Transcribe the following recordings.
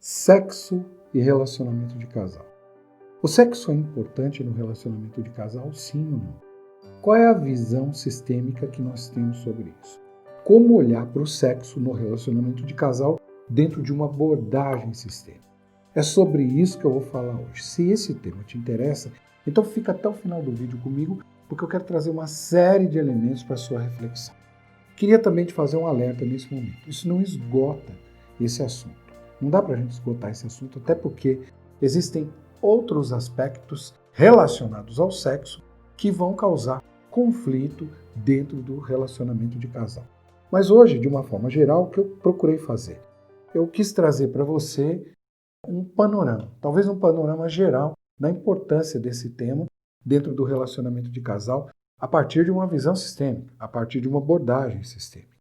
Sexo e relacionamento de casal. O sexo é importante no relacionamento de casal, sim ou não? Qual é a visão sistêmica que nós temos sobre isso? Como olhar para o sexo no relacionamento de casal dentro de uma abordagem sistêmica? É sobre isso que eu vou falar hoje. Se esse tema te interessa, então fica até o final do vídeo comigo, porque eu quero trazer uma série de elementos para a sua reflexão. Queria também te fazer um alerta nesse momento. Isso não esgota esse assunto. Não dá para a gente esgotar esse assunto, até porque existem outros aspectos relacionados ao sexo que vão causar conflito dentro do relacionamento de casal. Mas hoje, de uma forma geral, o que eu procurei fazer? Eu quis trazer para você um panorama, talvez um panorama geral da importância desse tema dentro do relacionamento de casal a partir de uma visão sistêmica, a partir de uma abordagem sistêmica.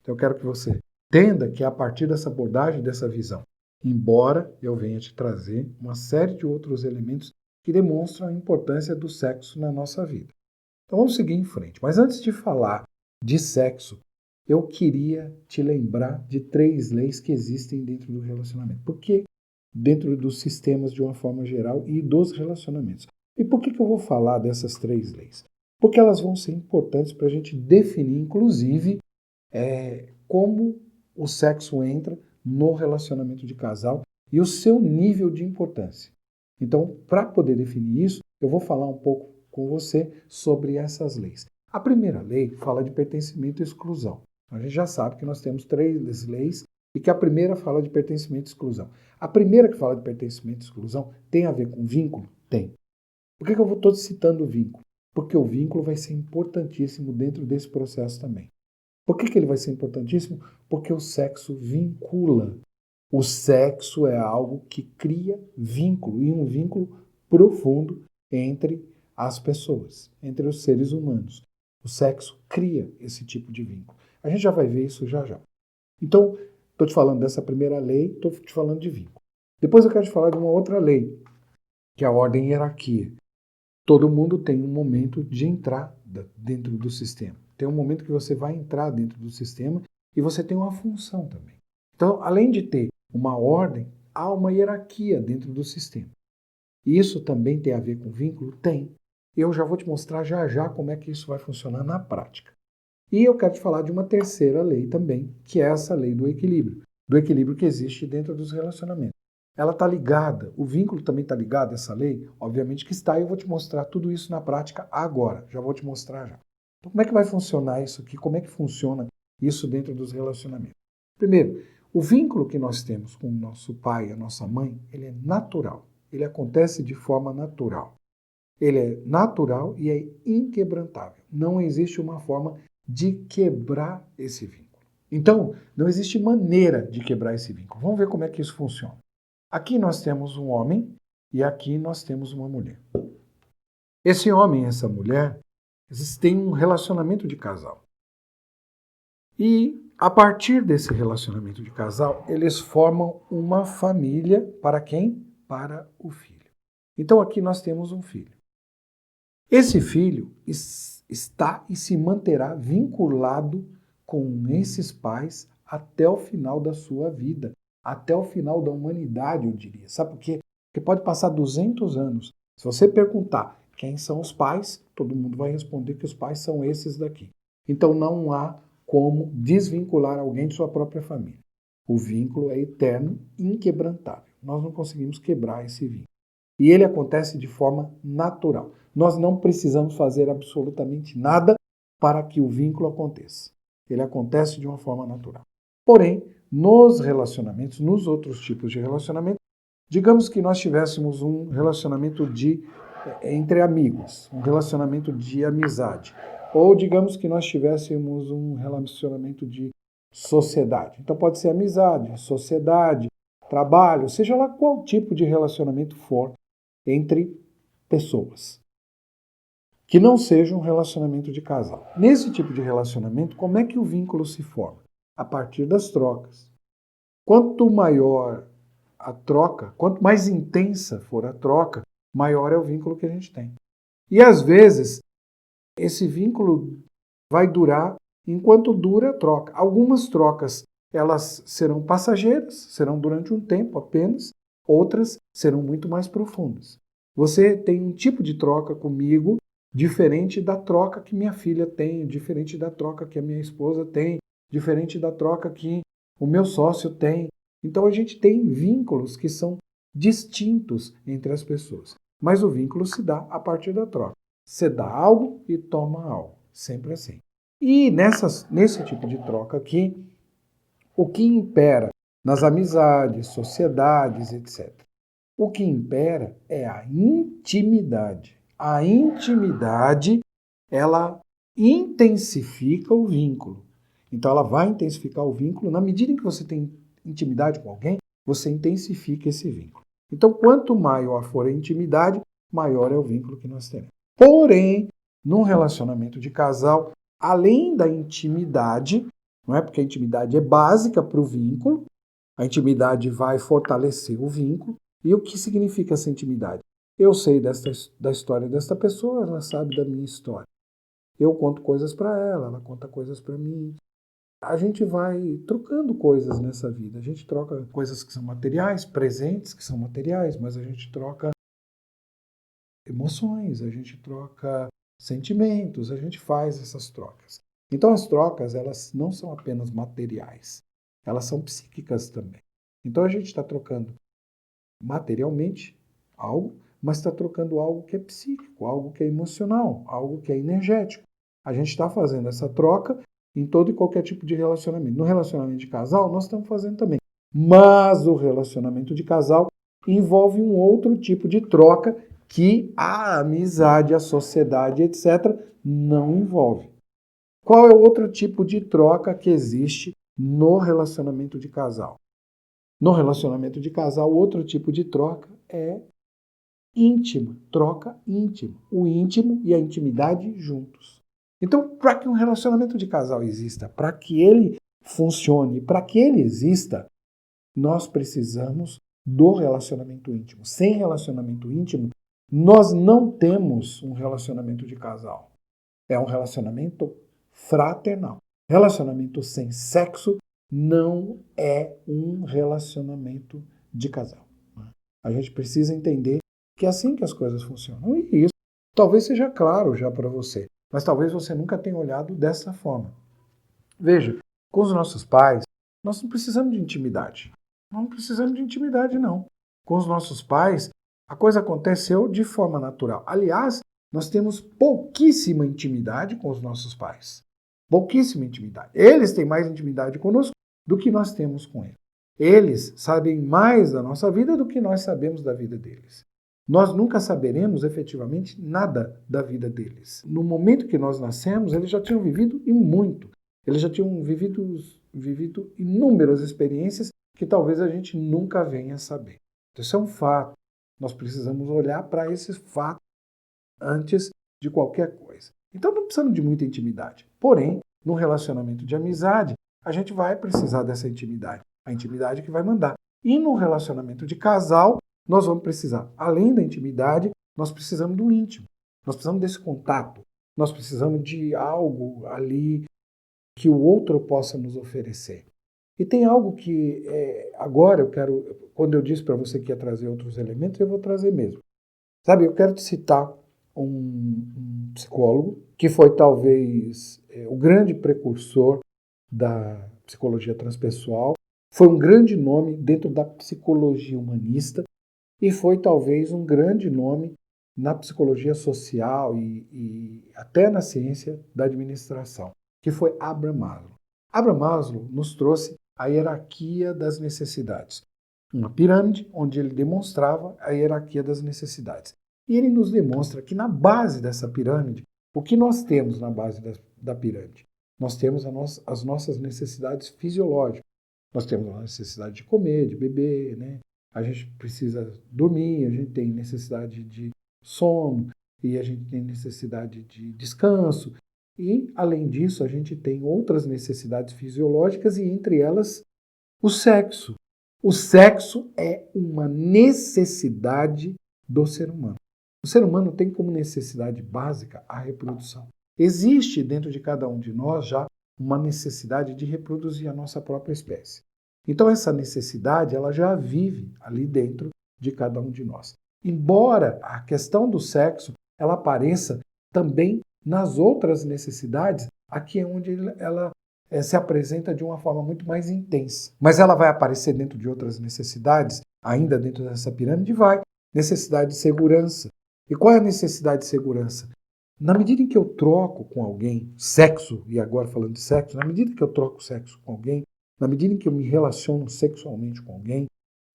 Então eu quero que você entenda que é a partir dessa abordagem, dessa visão, embora eu venha te trazer uma série de outros elementos que demonstram a importância do sexo na nossa vida. Então vamos seguir em frente. Mas antes de falar de sexo, eu queria te lembrar de 3 leis que existem dentro do relacionamento. Por que dentro dos sistemas de uma forma geral e dos relacionamentos? E por que eu vou falar dessas 3 leis? Porque elas vão ser importantes para a gente definir, inclusive, como o sexo entra no relacionamento de casal e o seu nível de importância. Então, para poder definir isso, eu vou falar um pouco com você sobre essas leis. A primeira lei fala de pertencimento e exclusão. A gente já sabe que nós temos 3 leis e que a primeira fala de pertencimento e exclusão. A primeira que fala de pertencimento e exclusão tem a ver com vínculo? Tem. Por que eu estou citando o vínculo? Porque o vínculo vai ser importantíssimo dentro desse processo também. Por que ele vai ser importantíssimo? Porque o sexo vincula. O sexo é algo que cria vínculo, e um vínculo profundo entre as pessoas, entre os seres humanos. O sexo cria esse tipo de vínculo. A gente já vai ver isso já já. Então, estou te falando dessa primeira lei, estou te falando de vínculo. Depois eu quero te falar de uma outra lei, que é a ordem e hierarquia. Todo mundo tem um momento de entrar dentro do sistema. Tem um momento que você vai entrar dentro do sistema e você tem uma função também. Então, além de ter uma ordem, há uma hierarquia dentro do sistema. E isso também tem a ver com vínculo? Tem. Eu já vou te mostrar já já como é que isso vai funcionar na prática. E eu quero te falar de uma terceira lei também, que é essa lei do equilíbrio que existe dentro dos relacionamentos. Ela está ligada, o vínculo também está ligado a essa lei? Obviamente que está, e eu vou te mostrar tudo isso na prática agora. Já vou te mostrar já. Então, como é que vai funcionar isso aqui? Como é que funciona isso dentro dos relacionamentos? Primeiro, o vínculo que nós temos com o nosso pai e a nossa mãe, ele é natural. Ele acontece de forma natural. Ele é natural e é inquebrantável. Não existe uma forma de quebrar esse vínculo. Então, não existe maneira de quebrar esse vínculo. Vamos ver como é que isso funciona. Aqui nós temos um homem e aqui nós temos uma mulher. Esse homem e essa mulher, eles têm um relacionamento de casal. E a partir desse relacionamento de casal, eles formam uma família para quem? Para o filho. Então aqui nós temos um filho. Esse filho está e se manterá vinculado com esses pais até o final da sua vida, até o final da humanidade, eu diria. Sabe por quê? Porque pode passar 200 anos. Se você perguntar quem são os pais, todo mundo vai responder que os pais são esses daqui. Então não há como desvincular alguém de sua própria família. O vínculo é eterno, inquebrantável. Nós não conseguimos quebrar esse vínculo. E ele acontece de forma natural. Nós não precisamos fazer absolutamente nada para que o vínculo aconteça. Ele acontece de uma forma natural. Porém, nos relacionamentos, nos outros tipos de relacionamento, digamos que nós tivéssemos um relacionamento entre amigos, um relacionamento de amizade, ou digamos que nós tivéssemos um relacionamento de sociedade. Então pode ser amizade, sociedade, trabalho, seja lá qual tipo de relacionamento for entre pessoas, que não seja um relacionamento de casal. Nesse tipo de relacionamento, como é que o vínculo se forma? A partir das trocas. Quanto maior a troca, quanto mais intensa for a troca, maior é o vínculo que a gente tem. E às vezes, esse vínculo vai durar enquanto dura a troca. Algumas trocas, elas serão passageiras, serão durante um tempo apenas, outras serão muito mais profundas. Você tem um tipo de troca comigo diferente da troca que minha filha tem, diferente da troca que a minha esposa tem, diferente da troca que o meu sócio tem. Então a gente tem vínculos que são distintos entre as pessoas. Mas o vínculo se dá a partir da troca. Você dá algo e toma algo. Sempre assim. E nesse tipo de troca aqui, o que impera nas amizades, sociedades, etc. O que impera é a intimidade. A intimidade, ela intensifica o vínculo. Então, ela vai intensificar o vínculo. Na medida em que você tem intimidade com alguém, você intensifica esse vínculo. Então, quanto maior for a intimidade, maior é o vínculo que nós teremos. Porém, num relacionamento de casal, além da intimidade, não é? Porque a intimidade é básica para o vínculo, a intimidade vai fortalecer o vínculo. E o que significa essa intimidade? Eu sei da história desta pessoa, ela sabe da minha história. Eu conto coisas para ela, ela conta coisas para mim. A gente vai trocando coisas nessa vida. A gente troca coisas que são materiais, presentes que são materiais, mas a gente troca emoções, a gente troca sentimentos, a gente faz essas trocas. Então as trocas, elas não são apenas materiais, elas são psíquicas também. Então a gente está trocando materialmente algo, mas está trocando algo que é psíquico, algo que é emocional, algo que é energético. A gente está fazendo essa troca em todo e qualquer tipo de relacionamento. No relacionamento de casal, nós estamos fazendo também. Mas o relacionamento de casal envolve um outro tipo de troca que a amizade, a sociedade, etc., não envolve. Qual é o outro tipo de troca que existe no relacionamento de casal? No relacionamento de casal, outro tipo de troca é íntima, troca íntima. O íntimo e a intimidade juntos. Então, para que um relacionamento de casal exista, para que ele funcione, para que ele exista, nós precisamos do relacionamento íntimo. Sem relacionamento íntimo, nós não temos um relacionamento de casal. É um relacionamento fraternal. Relacionamento sem sexo não é um relacionamento de casal. A gente precisa entender que é assim que as coisas funcionam. E isso talvez seja claro já para você, mas talvez você nunca tenha olhado dessa forma. Veja, com os nossos pais, nós não precisamos de intimidade. Não precisamos de intimidade, não. Com os nossos pais, a coisa aconteceu de forma natural. Aliás, nós temos pouquíssima intimidade com os nossos pais. Pouquíssima intimidade. Eles têm mais intimidade conosco do que nós temos com eles. Eles sabem mais da nossa vida do que nós sabemos da vida deles. Nós nunca saberemos efetivamente nada da vida deles. No momento que nós nascemos, eles já tinham vivido e muito. Eles já tinham vivido inúmeras experiências que talvez a gente nunca venha a saber. Então, isso é um fato. Nós precisamos olhar para esse fato antes de qualquer coisa. Então, não precisamos de muita intimidade. Porém, no relacionamento de amizade, a gente vai precisar dessa intimidade. A intimidade que vai mandar. E no relacionamento de casal, nós vamos precisar, além da intimidade, nós precisamos do íntimo. Nós precisamos desse contato. Nós precisamos de algo ali que o outro possa nos oferecer. E tem algo que agora eu quero, quando eu disse para você que ia trazer outros elementos, eu vou trazer mesmo. Sabe, eu quero te citar um psicólogo que foi talvez o grande precursor da psicologia transpessoal, foi um grande nome dentro da psicologia humanista e foi talvez um grande nome na psicologia social e até na ciência da administração, que foi Abraham Maslow. Abraham Maslow nos trouxe a hierarquia das necessidades. Uma pirâmide onde ele demonstrava a hierarquia das necessidades. E ele nos demonstra que na base dessa pirâmide, o que nós temos na base da pirâmide? Nós temos as nossas necessidades fisiológicas. Nós temos a necessidade de comer, de beber, né? A gente precisa dormir, a gente tem necessidade de sono e a gente tem necessidade de descanso. E, além disso, a gente tem outras necessidades fisiológicas e, entre elas, o sexo. O sexo é uma necessidade do ser humano. O ser humano tem como necessidade básica a reprodução. Existe dentro de cada um de nós já uma necessidade de reproduzir a nossa própria espécie. Então essa necessidade ela já vive ali dentro de cada um de nós. Embora a questão do sexo ela apareça também nas outras necessidades, aqui é onde ela se apresenta de uma forma muito mais intensa. Mas ela vai aparecer dentro de outras necessidades, ainda dentro dessa pirâmide, vai. Necessidade de segurança. E qual é a necessidade de segurança? Na medida em que eu troco com alguém sexo, e agora falando de sexo, na medida que eu troco sexo com alguém, na medida em que eu me relaciono sexualmente com alguém,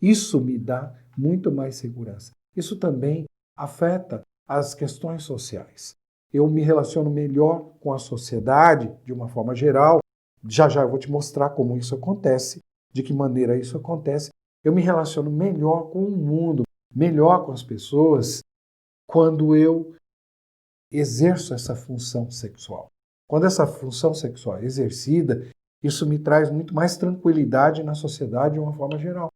isso me dá muito mais segurança. Isso também afeta as questões sociais. Eu me relaciono melhor com a sociedade, de uma forma geral. Já já eu vou te mostrar como isso acontece, de que maneira isso acontece. Eu me relaciono melhor com o mundo, melhor com as pessoas, quando eu exerço essa função sexual. Quando essa função sexual é exercida, isso me traz muito mais tranquilidade na sociedade de uma forma geral.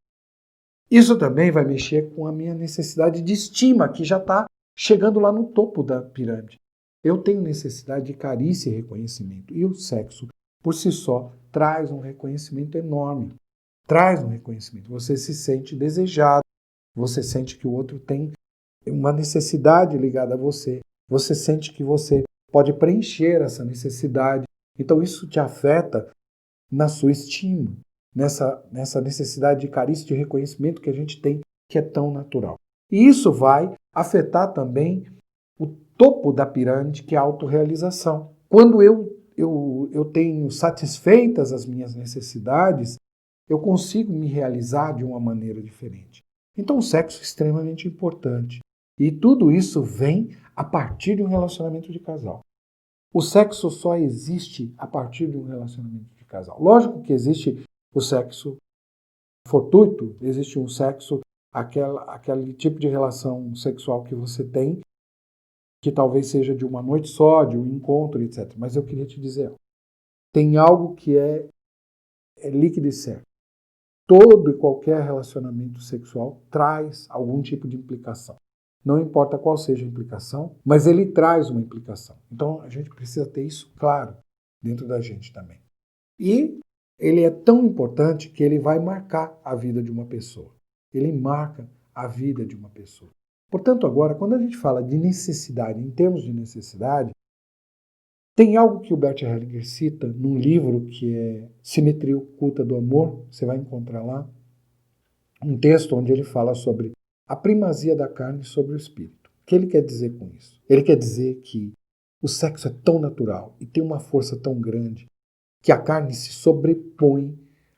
Isso também vai mexer com a minha necessidade de estima, que já está chegando lá no topo da pirâmide. Eu tenho necessidade de carícia e reconhecimento. E o sexo, por si só, traz um reconhecimento enorme. Traz um reconhecimento. Você se sente desejado. Você sente que o outro tem uma necessidade ligada a você. Você sente que você pode preencher essa necessidade. Então isso te afeta na sua estima, nessa necessidade de carícia e de reconhecimento que a gente tem, que é tão natural. E isso vai afetar também o topo da pirâmide, que é a autorrealização. Quando eu tenho satisfeitas as minhas necessidades, eu consigo me realizar de uma maneira diferente. Então o sexo é extremamente importante. E tudo isso vem a partir de um relacionamento de casal. O sexo só existe a partir de um relacionamento de casal. Lógico que existe o sexo fortuito, existe um sexo, aquele tipo de relação sexual que você tem, que talvez seja de uma noite só, de um encontro, etc. Mas eu queria te dizer, tem algo que é líquido e certo. Todo e qualquer relacionamento sexual traz algum tipo de implicação. Não importa qual seja a implicação, mas ele traz uma implicação. Então a gente precisa ter isso claro dentro da gente também. E ele é tão importante que ele vai marcar a vida de uma pessoa. Ele marca a vida de uma pessoa. Portanto, agora, quando a gente fala de necessidade, em termos de necessidade, tem algo que o Bert Hellinger cita num livro que é Simetria Oculta do Amor, você vai encontrar lá, um texto onde ele fala sobre a primazia da carne sobre o espírito. O que ele quer dizer com isso? Ele quer dizer que o sexo é tão natural e tem uma força tão grande que a carne se sobrepõe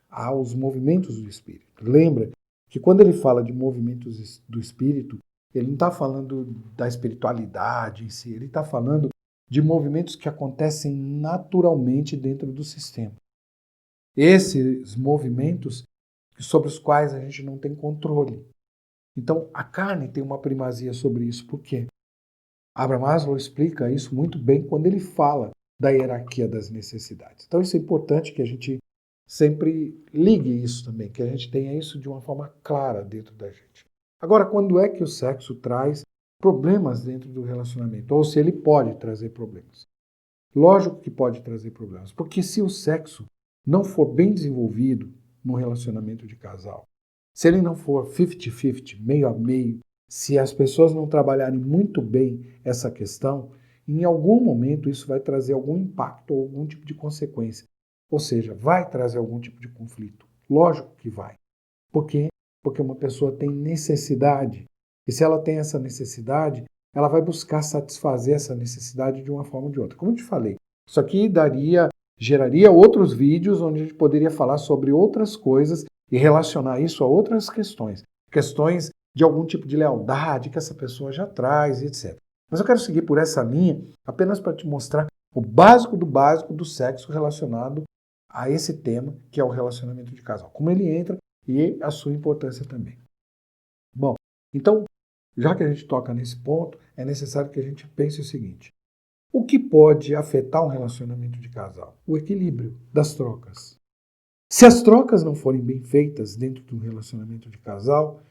aos movimentos do espírito. Lembra que quando ele fala de movimentos do espírito, ele não está falando da espiritualidade em si, ele está falando de movimentos que acontecem naturalmente dentro do sistema. Esses movimentos sobre os quais a gente não tem controle. Então, a carne tem uma primazia sobre isso. Por quê? Abraham Maslow explica isso muito bem quando ele fala da hierarquia das necessidades. Então, isso é importante que a gente sempre ligue isso também, que a gente tenha isso de uma forma clara dentro da gente. Agora, quando é que o sexo traz problemas dentro do relacionamento? Ou se ele pode trazer problemas? Lógico que pode trazer problemas, porque se o sexo não for bem desenvolvido no relacionamento de casal, se ele não for 50-50, meio a meio, se as pessoas não trabalharem muito bem essa questão, em algum momento isso vai trazer algum impacto ou algum tipo de consequência. Ou seja, vai trazer algum tipo de conflito. Lógico que vai. Por quê? Porque uma pessoa tem necessidade. E se ela tem essa necessidade, ela vai buscar satisfazer essa necessidade de uma forma ou de outra. Como eu te falei, isso aqui geraria outros vídeos onde a gente poderia falar sobre outras coisas e relacionar isso a outras questões. Questões de algum tipo de lealdade que essa pessoa já traz, etc. Mas eu quero seguir por essa linha apenas para te mostrar o básico do sexo relacionado a esse tema, que é o relacionamento de casal. Como ele entra e a sua importância também. Bom, então, já que a gente toca nesse ponto, é necessário que a gente pense o seguinte. O que pode afetar um relacionamento de casal? O equilíbrio das trocas. Se as trocas não forem bem feitas dentro do relacionamento de casal,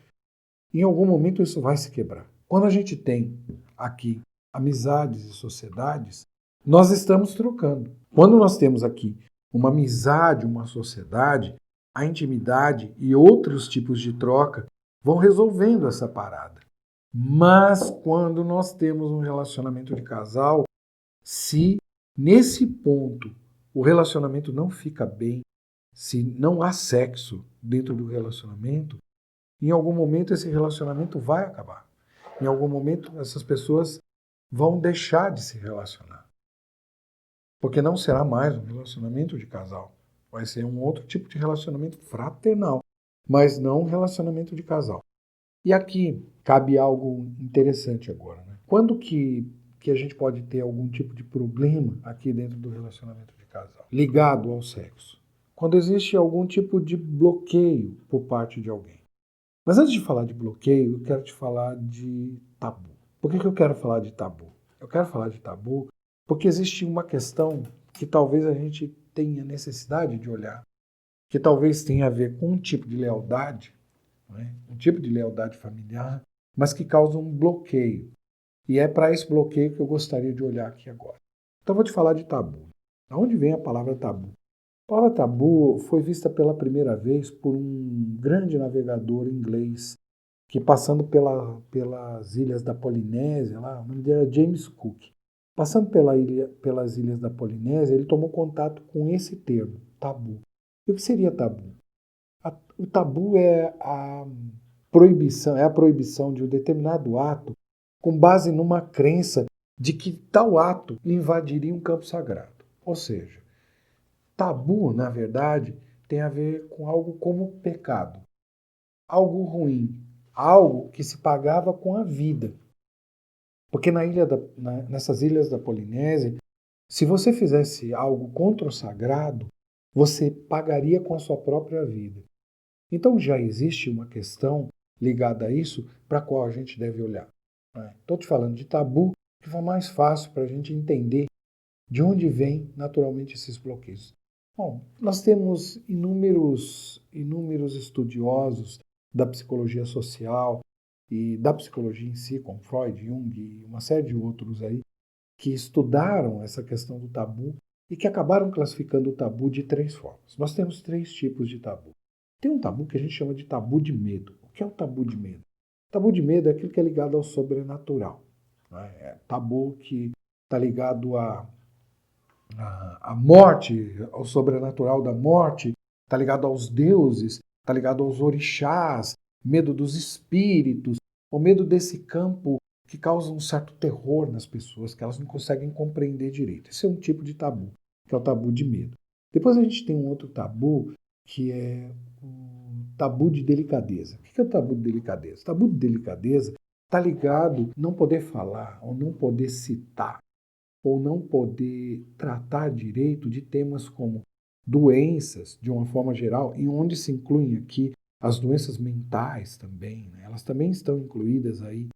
em algum momento isso vai se quebrar. Quando a gente tem aqui amizades e sociedades, nós estamos trocando. Quando nós temos aqui uma amizade, uma sociedade, a intimidade e outros tipos de troca vão resolvendo essa parada. Mas quando nós temos um relacionamento de casal, se nesse ponto o relacionamento não fica bem, se não há sexo dentro do relacionamento, em algum momento esse relacionamento vai acabar. Em algum momento essas pessoas vão deixar de se relacionar. Porque não será mais um relacionamento de casal. Vai ser um outro tipo de relacionamento fraternal, mas não um relacionamento de casal. E aqui cabe algo interessante agora, né? Quando que a gente pode ter algum tipo de problema aqui dentro do relacionamento de casal, ligado ao sexo? Quando existe algum tipo de bloqueio por parte de alguém. Mas antes de falar de bloqueio, eu quero te falar de tabu. Por que eu quero falar de tabu? Eu quero falar de tabu porque existe uma questão que talvez a gente tenha necessidade de olhar, que talvez tenha a ver com um tipo de lealdade, né? Um tipo de lealdade familiar, mas que causa um bloqueio. E é para esse bloqueio que eu gostaria de olhar aqui agora. Então eu vou te falar de tabu. De onde vem a palavra tabu? A palavra tabu foi vista pela primeira vez por um grande navegador inglês que, passando pelas ilhas da Polinésia, lá, o nome dele era James Cook. Passando pelas ilhas da Polinésia, ele tomou contato com esse termo, tabu. E o que seria tabu? O tabu é a proibição de um determinado ato com base numa crença de que tal ato invadiria um campo sagrado. Ou seja, tabu, na verdade, tem a ver com algo como pecado, algo ruim, algo que se pagava com a vida. Porque nessas ilhas da Polinésia, se você fizesse algo contra o sagrado, você pagaria com a sua própria vida. Então já existe uma questão ligada a isso para a qual a gente deve olhar. Estou te falando de tabu, que foi mais fácil para a gente entender de onde vêm naturalmente esses bloqueios. Bom, nós temos inúmeros estudiosos da psicologia social e da psicologia em si, como Freud, Jung e uma série de outros aí, que estudaram essa questão do tabu e que acabaram classificando o tabu de 3 formas. Nós temos 3 tipos de tabu. Tem um tabu que a gente chama de tabu de medo. O que é o tabu de medo? O tabu de medo é aquilo que é ligado ao sobrenatural. Né? É tabu que está ligado à morte, ao sobrenatural da morte, está ligado aos deuses, está ligado aos orixás, medo dos espíritos, o medo desse campo que causa um certo terror nas pessoas, que elas não conseguem compreender direito. Esse é um tipo de tabu, que é o tabu de medo. Depois a gente tem um outro tabu, que é o tabu de delicadeza. O que é o tabu de delicadeza? O tabu de delicadeza está ligado a não poder falar, ou não poder citar, ou não poder tratar direito de temas como doenças, de uma forma geral, e onde se incluem aqui as doenças mentais também, né? Elas também estão incluídas aí.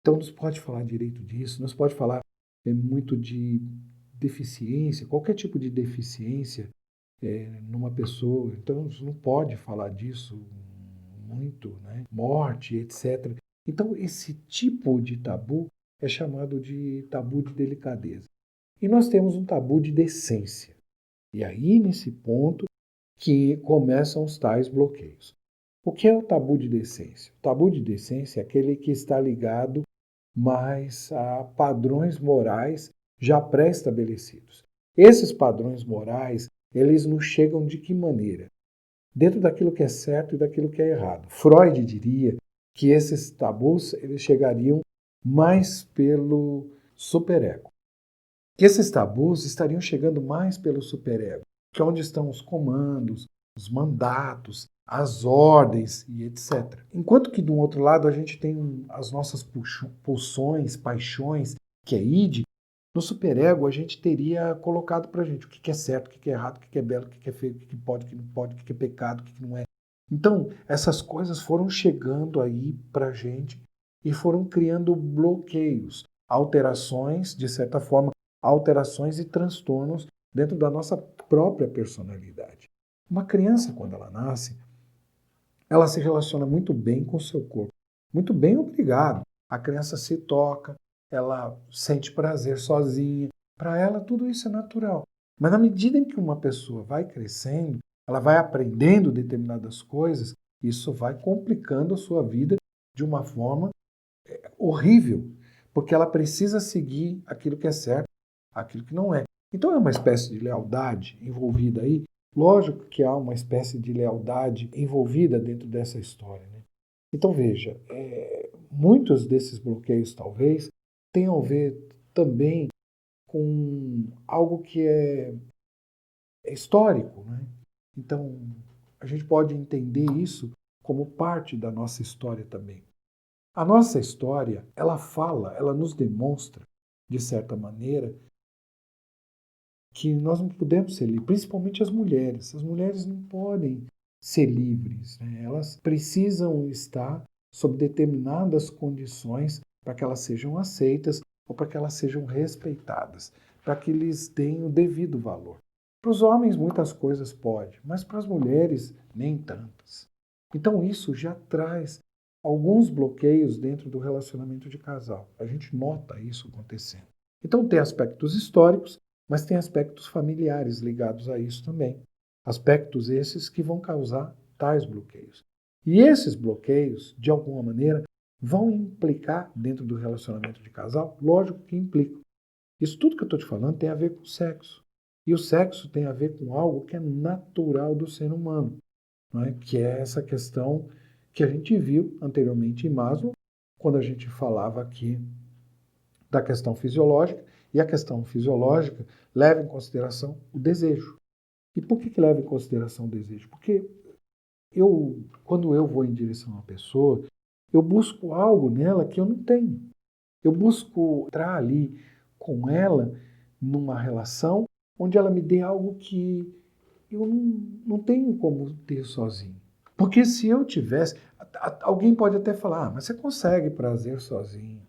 Então não se pode falar direito disso, não se pode falar muito de deficiência, qualquer tipo de deficiência numa pessoa. Então não pode falar disso muito, né? Morte, etc. Então esse tipo de tabu é chamado de tabu de delicadeza. E nós temos um tabu de decência. E aí, nesse ponto, que começam os tais bloqueios. O que é o tabu de decência? O tabu de decência é aquele que está ligado mais a padrões morais já pré-estabelecidos. Esses padrões morais, eles nos chegam de que maneira? Dentro daquilo que é certo e daquilo que é errado. Freud diria que esses tabus eles chegariam mais pelo superego. Que esses tabus estariam chegando mais pelo superego, que é onde estão os comandos, os mandatos, as ordens e etc. Enquanto que, do outro lado, a gente tem as nossas pulsões, paixões, que é id, no superego a gente teria colocado para a gente o que é certo, o que é errado, o que é belo, o que é feio, o que pode, o que não pode, o que é pecado, o que não é. Então, essas coisas foram chegando aí para a gente e foram criando bloqueios, alterações, de certa forma, alterações e transtornos dentro da nossa própria personalidade. Uma criança, quando ela nasce, ela se relaciona muito bem com o seu corpo. Muito bem, obrigado. A criança se toca, ela sente prazer sozinha, Para ela, tudo isso é natural. Mas na medida em que uma pessoa vai crescendo, ela vai aprendendo determinadas coisas, isso vai complicando a sua vida de uma forma horrível, porque ela precisa seguir aquilo que é certo, aquilo que não é. Então é uma espécie de lealdade envolvida aí. Lógico que há uma espécie de lealdade envolvida dentro dessa história, né? Então veja, muitos desses bloqueios talvez tenham a ver também com algo que é histórico, né? Então a gente pode entender isso como parte da nossa história também. A nossa história, ela nos demonstra, de certa maneira, que nós não podemos ser livres, principalmente as mulheres. As mulheres não podem ser livres, né? Elas precisam estar sob determinadas condições para que elas sejam aceitas ou para que elas sejam respeitadas, para que lhes deem o devido valor. Para os homens muitas coisas pode, mas para as mulheres nem tantas. Então isso já traz alguns bloqueios dentro do relacionamento de casal. A gente nota isso acontecendo. Então tem aspectos históricos, mas tem aspectos familiares ligados a isso também. Aspectos esses que vão causar tais bloqueios. E esses bloqueios, de alguma maneira, vão implicar dentro do relacionamento de casal? Lógico que implicam. Isso tudo que eu estou te falando tem a ver com sexo. E o sexo tem a ver com algo que é natural do ser humano, não é? Que é essa questão que a gente viu anteriormente em Maslow, quando a gente falava aqui da questão fisiológica, e a questão fisiológica leva em consideração o desejo. E por que leva em consideração o desejo? Porque quando eu vou em direção a uma pessoa, eu busco algo nela que eu não tenho. Eu busco entrar ali com ela numa relação onde ela me dê algo que eu não tenho como ter sozinho. Porque se eu tivesse, alguém pode até falar, mas você consegue prazer sozinho.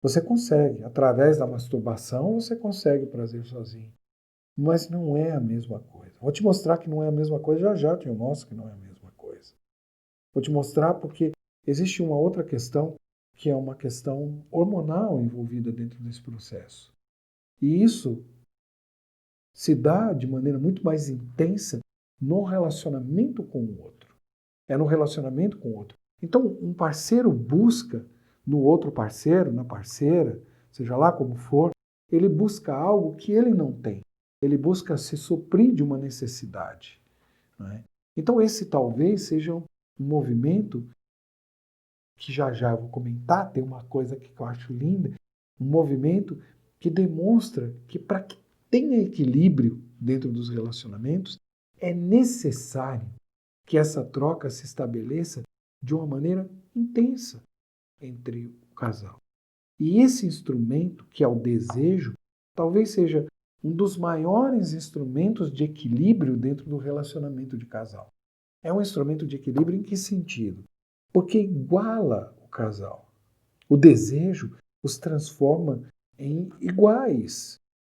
Você consegue, através da masturbação, você consegue prazer sozinho. Mas não é a mesma coisa. Vou te mostrar que não é a mesma coisa, já já te mostro que não é a mesma coisa. Vou te mostrar porque existe uma outra questão, que é uma questão hormonal envolvida dentro desse processo. E isso se dá de maneira muito mais intensa no relacionamento com o outro. É no relacionamento com o outro. Então, um parceiro busca no outro parceiro, na parceira, seja lá como for, ele busca algo que ele não tem. Ele busca se suprir de uma necessidade. Não é? Então, esse talvez seja um movimento que já já eu vou comentar, tem uma coisa que eu acho linda, um movimento que demonstra que para que tenha equilíbrio dentro dos relacionamentos, é necessário que essa troca se estabeleça de uma maneira intensa entre o casal. E esse instrumento, que é o desejo, talvez seja um dos maiores instrumentos de equilíbrio dentro do relacionamento de casal. É um instrumento de equilíbrio em que sentido? Porque iguala o casal. O desejo os transforma em iguais.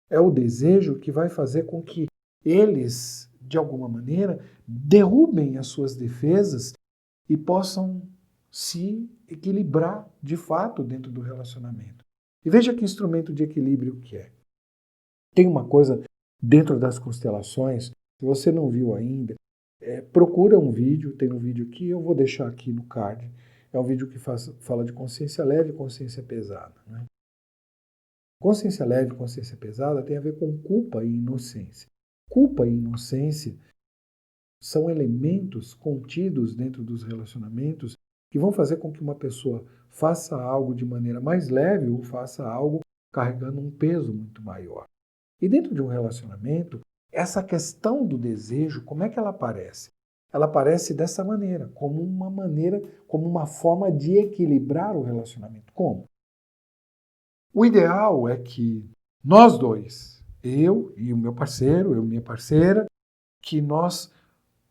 É o desejo que vai fazer com que eles, de alguma maneira, derrubem as suas defesas e possam se equilibrar de fato dentro do relacionamento. E veja que instrumento de equilíbrio que é. Tem uma coisa dentro das constelações, se você não viu ainda, procura um vídeo, tem um vídeo aqui, eu vou deixar aqui no card. É um vídeo que fala de consciência leve e consciência pesada. Né? Consciência leve e consciência pesada tem a ver com culpa e inocência. Culpa e inocência são elementos contidos dentro dos relacionamentos que vão fazer com que uma pessoa faça algo de maneira mais leve ou faça algo carregando um peso muito maior. E dentro de um relacionamento, essa questão do desejo, como é que ela aparece? Ela aparece dessa maneira, como uma forma de equilibrar o relacionamento. Como? O ideal é que nós dois, eu e o meu parceiro, eu e minha parceira, que nós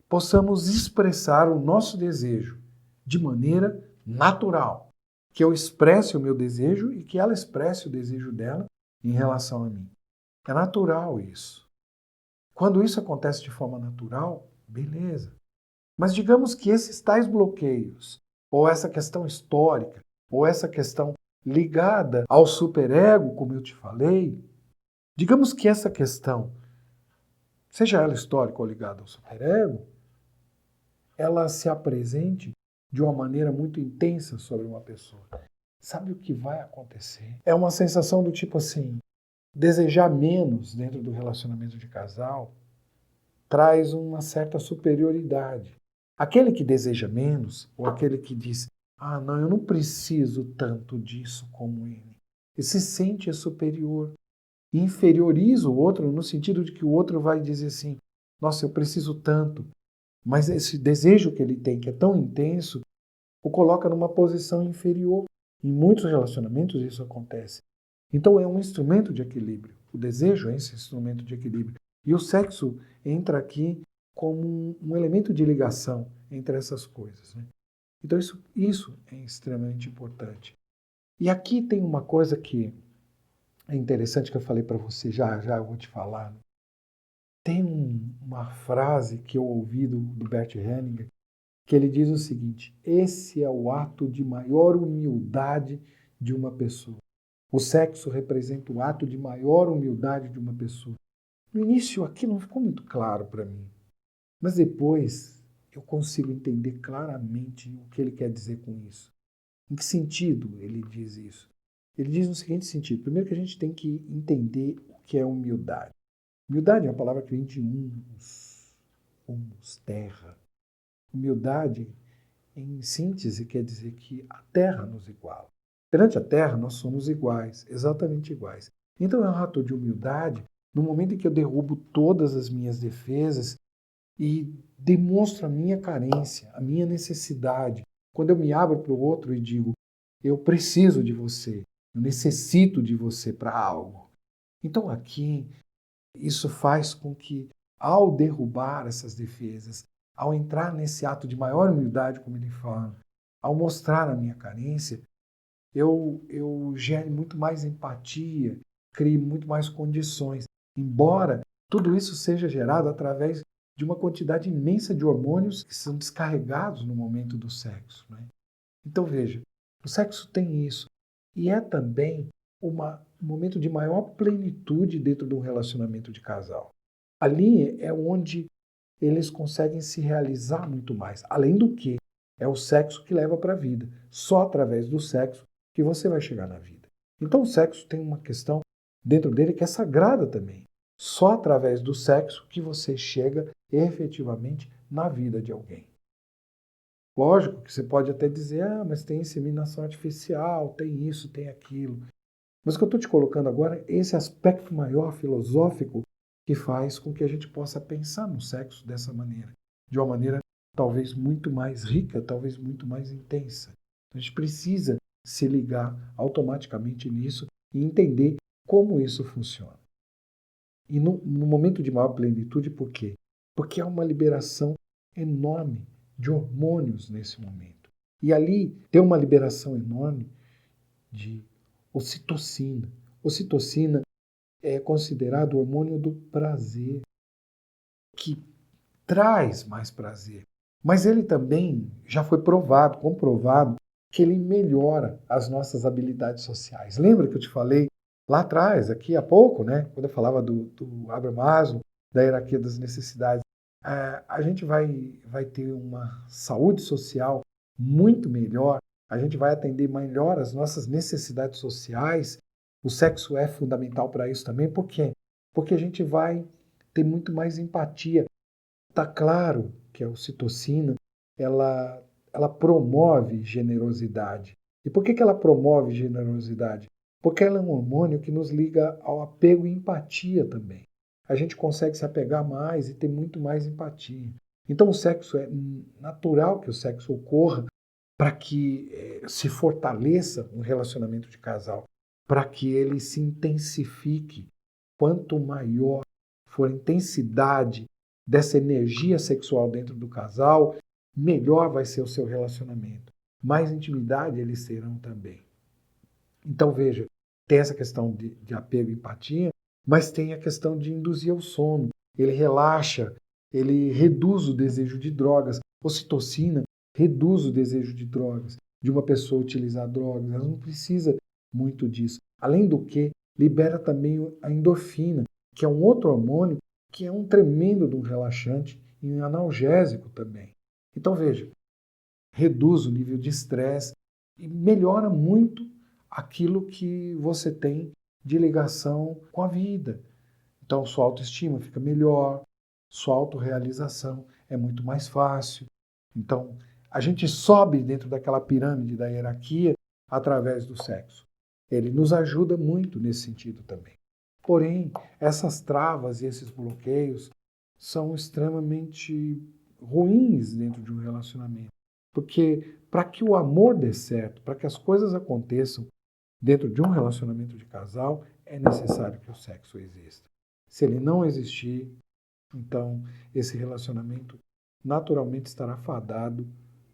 possamos expressar o nosso desejo de maneira natural. Que eu expresse o meu desejo e que ela expresse o desejo dela em relação a mim. É natural isso. Quando isso acontece de forma natural, beleza. Mas digamos que esses tais bloqueios, ou essa questão histórica, ou essa questão ligada ao superego, como eu te falei, Digamos que essa questão, seja ela histórica ou ligada ao superego, ela se apresente de uma maneira muito intensa sobre uma pessoa. Sabe o que vai acontecer? É uma sensação do tipo assim, desejar menos dentro do relacionamento de casal traz uma certa superioridade. Aquele que deseja menos, ou aquele que diz, ah, não, eu não preciso tanto disso como ele se sente superior. E inferioriza o outro no sentido de que o outro vai dizer assim, nossa, eu preciso tanto. Mas esse desejo que ele tem, que é tão intenso, o coloca numa posição inferior. Em muitos relacionamentos isso acontece. Então é um instrumento de equilíbrio. O desejo é esse instrumento de equilíbrio. E o sexo entra aqui como um elemento de ligação entre essas coisas. Né? Então isso é extremamente importante. E aqui tem uma coisa que é interessante que eu falei para você, já eu vou te falar. Né? Tem uma frase que eu ouvi do Bert Hellinger, que ele diz o seguinte, esse é o ato de maior humildade de uma pessoa. O sexo representa o ato de maior humildade de uma pessoa. No início aquilo não ficou muito claro para mim, mas depois eu consigo entender claramente o que ele quer dizer com isso. Em que sentido ele diz isso? Ele diz no seguinte sentido. Primeiro que a gente tem que entender o que é humildade. Humildade é uma palavra que vem de humus, terra. Humildade, em síntese, quer dizer que a terra nos iguala. Perante a terra, nós somos iguais, exatamente iguais. Então é um ato de humildade no momento em que eu derrubo todas as minhas defesas e demonstro a minha carência, a minha necessidade. Quando eu me abro para o outro e digo, eu preciso de você, eu necessito de você para algo. Então aqui, isso faz com que, ao derrubar essas defesas, ao entrar nesse ato de maior humildade, como ele fala, ao mostrar a minha carência, eu gere muito mais empatia, crie muito mais condições. Embora tudo isso seja gerado através de uma quantidade imensa de hormônios que são descarregados no momento do sexo. Né? Então veja, o sexo tem isso. E é também um momento de maior plenitude dentro de um relacionamento de casal. Ali é onde eles conseguem se realizar muito mais. Além do que, é o sexo que leva para a vida. Só através do sexo que você vai chegar na vida. Então o sexo tem uma questão dentro dele que é sagrada também. Só através do sexo que você chega efetivamente na vida de alguém. Lógico que você pode até dizer, mas tem inseminação artificial, tem isso, tem aquilo. Mas o que eu estou te colocando agora é esse aspecto maior filosófico que faz com que a gente possa pensar no sexo dessa maneira. De uma maneira talvez muito mais rica, talvez muito mais intensa. A gente precisa se ligar automaticamente nisso e entender como isso funciona. E no momento de maior plenitude, por quê? Porque há uma liberação enorme de hormônios nesse momento. E ali tem uma liberação enorme de ocitocina. Ocitocina é considerado o hormônio do prazer, que traz mais prazer. Mas ele também já foi provado, comprovado, que ele melhora as nossas habilidades sociais. Lembra que eu te falei lá atrás, aqui há pouco, né, quando eu falava do Abraham Maslow, da hierarquia das necessidades, a gente vai ter uma saúde social muito melhor, a gente vai atender melhor as nossas necessidades sociais. O sexo é fundamental para isso também, por quê? Porque a gente vai ter muito mais empatia. Está claro que a ocitocina ela promove generosidade. E por que ela promove generosidade? Porque ela é um hormônio que nos liga ao apego e empatia também. A gente consegue se apegar mais e ter muito mais empatia. Então o sexo é natural que o sexo ocorra para que se fortaleça um relacionamento de casal, para que ele se intensifique. Quanto maior for a intensidade dessa energia sexual dentro do casal, melhor vai ser o seu relacionamento. Mais intimidade eles terão também. Então, veja, tem essa questão de apego e empatia, mas tem a questão de induzir ao sono. Ele relaxa, ele reduz o desejo de drogas. Ocitocina reduz o desejo de drogas, de uma pessoa utilizar drogas. Ela não precisa muito disso. Além do que, libera também a endorfina, que é um outro hormônio que é um tremendo de um relaxante e um analgésico também. Então veja, reduz o nível de estresse e melhora muito aquilo que você tem de ligação com a vida. Então sua autoestima fica melhor, sua autorrealização é muito mais fácil. Então a gente sobe dentro daquela pirâmide da hierarquia através do sexo. Ele nos ajuda muito nesse sentido também. Porém, essas travas e esses bloqueios são extremamente ruins dentro de um relacionamento. Porque para que o amor dê certo, para que as coisas aconteçam dentro de um relacionamento de casal, é necessário que o sexo exista. Se ele não existir, então esse relacionamento naturalmente estará fadado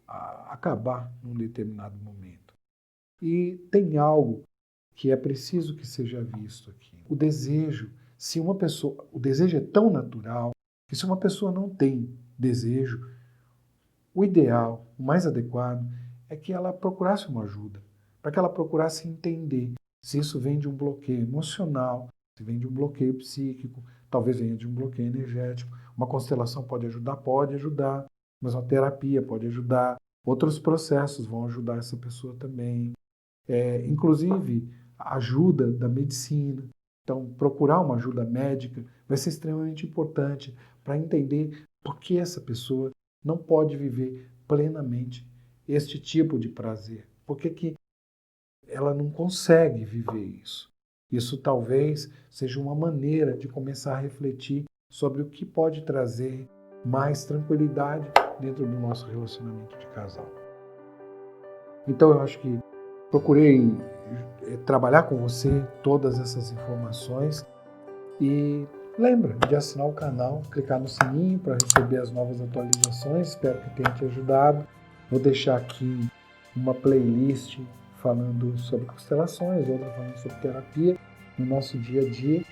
a acabar num determinado momento. E tem algo que é preciso que seja visto aqui. O desejo, o desejo é tão natural que se uma pessoa não tem desejo, o ideal, o mais adequado, é que ela procurasse uma ajuda, para que ela procurasse entender se isso vem de um bloqueio emocional, se vem de um bloqueio psíquico, talvez venha de um bloqueio energético. Uma constelação pode ajudar, mas uma terapia pode ajudar, outros processos vão ajudar essa pessoa também. Inclusive, a ajuda da medicina. Então, procurar uma ajuda médica vai ser extremamente importante para entender por que essa pessoa não pode viver plenamente este tipo de prazer. Por que ela não consegue viver isso? Isso talvez seja uma maneira de começar a refletir sobre o que pode trazer mais tranquilidade dentro do nosso relacionamento de casal. Então, eu acho que procurei trabalhar com você todas essas informações e lembra de assinar o canal, clicar no sininho para receber as novas atualizações. Espero que tenha te ajudado. Vou deixar aqui uma playlist falando sobre constelações, outra falando sobre terapia no nosso dia a dia.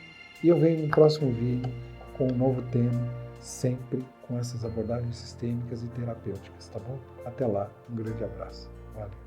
E eu venho no próximo vídeo com um novo tema, sempre com essas abordagens sistêmicas e terapêuticas, tá bom? Até lá, um grande abraço. Valeu.